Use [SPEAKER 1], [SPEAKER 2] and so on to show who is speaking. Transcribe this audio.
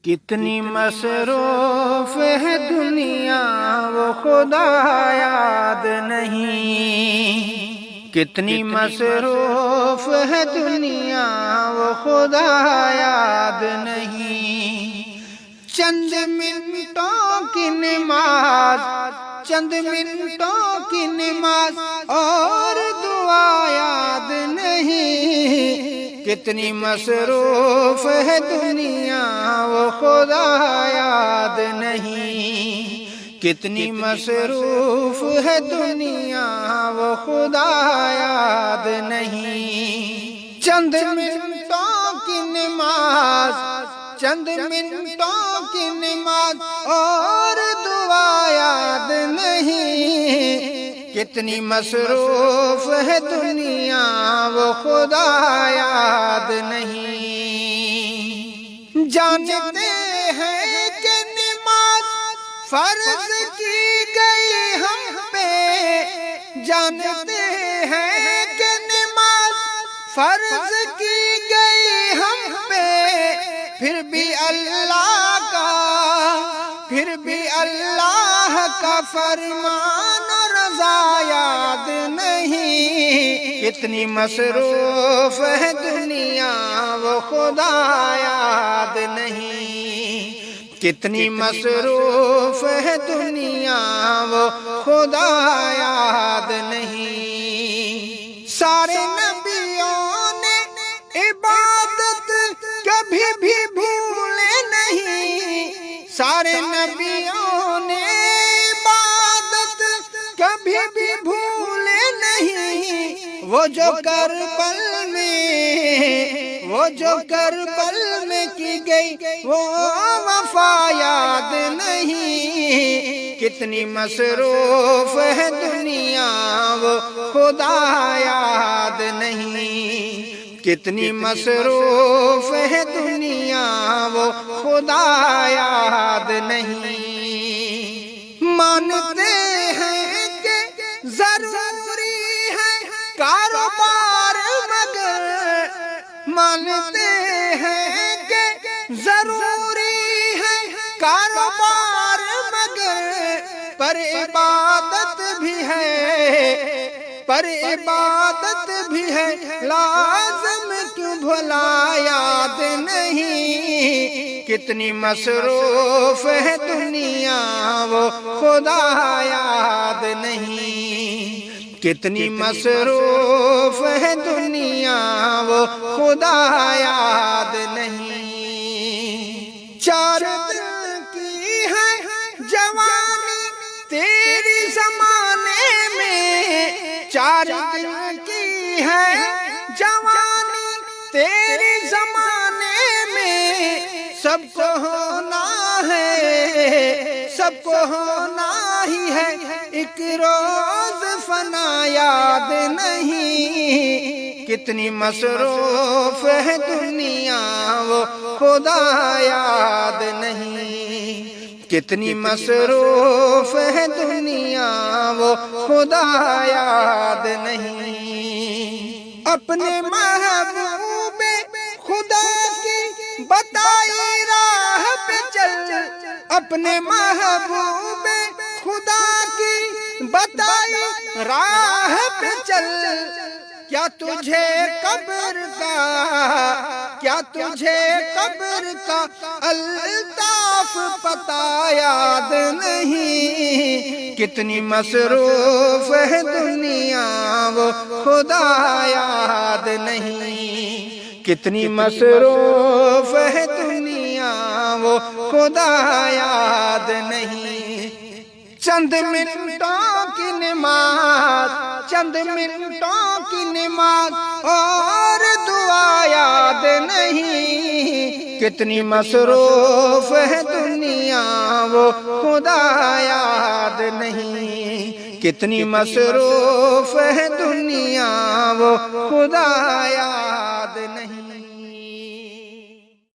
[SPEAKER 1] کتنی مصروف ہے دنیا وہ خدا یاد نہیں، کتنی مصروف ہے دنیا وہ خدا یاد نہیں۔ چند منٹوں کی نماز، چند منٹوں کی نماز اور دعا یاد نہیں، کتنی مصروف ہے دنیا وہ خدا یاد نہیں، کتنی مصروف ہے دنیا وہ خدا یاد نہیں۔ چند منٹوں کی نماز، چند منٹوں کی نماز اور دعا یاد نہیں، کتنی مصروف ہے دنیا وہ خدا یاد نہیں۔ جانتے ہیں کہ نماز فرض کی گئی ہم پہ، جانتے ہیں کہ نماز فرض کی گئی ہم پہ، پھر بھی اللہ کا فرمان رضا یاد نہیں، کتنی مصروف ہے دنیا وہ خدا یاد نہیں، کتنی مصروف ہے دنیا وہ خدا یاد نہیں۔ سارے نبیوں نے عبادت کبھی بھی بھولے نہیں، سارے نبیوں نے عبادت کبھی بھی بھولے نہیں، وہ جو کربل میں کی گئی وہ وفا یاد نہیں، کتنی مصروف ہے دنیا وہ خدا یاد نہیں، کتنی مصروف ہے دنیا وہ خدا یاد نہیں۔ مانتے ہیں کہ ضروری ہے کاروبار مگر، مانتے ہیں کہ ضروری ہے کاروبار مگر، پر عبادت بھی ہے، پر عبادت بھی ہے لازم کیوں بھلا یاد نہیں، کتنی مصروف ہے دنیا وہ خدا یاد نہیں، کتنی مصروف ہے دنیا وہ خدا یاد نہیں۔ چار دن کی ہے جوانی تیری زمانے میں، چار دن کی ہے جوانی تیری زمانے میں، سب کو ہونا ہے، سب کو ہونا ہی ہے، ایک روز فنا یاد نہیں، کتنی مصروف ہے دنیا وہ خدا یاد نہیں، کتنی مصروف ہے دنیا وہ خدا یاد نہیں۔ اپنے محبوب خدا کی بتائی راہ پہ چل، اپنے محبوب خدا کی بتائی راہ پہ چل، کیا تجھے قبر کا الطاف پتہ یاد نہیں، کتنی مصروف ہے دنیا وہ خدا یاد نہیں، کتنی مصروف ہے دنیا وہ خدا یاد نہیں۔ چند منٹوں کی نماز، چند منٹوں کی نماز اور دعا یاد نہیں، کتنی مصروف ہے دنیا وہ خدا یاد نہیں، کتنی مصروف ہے دنیا وہ خدا یاد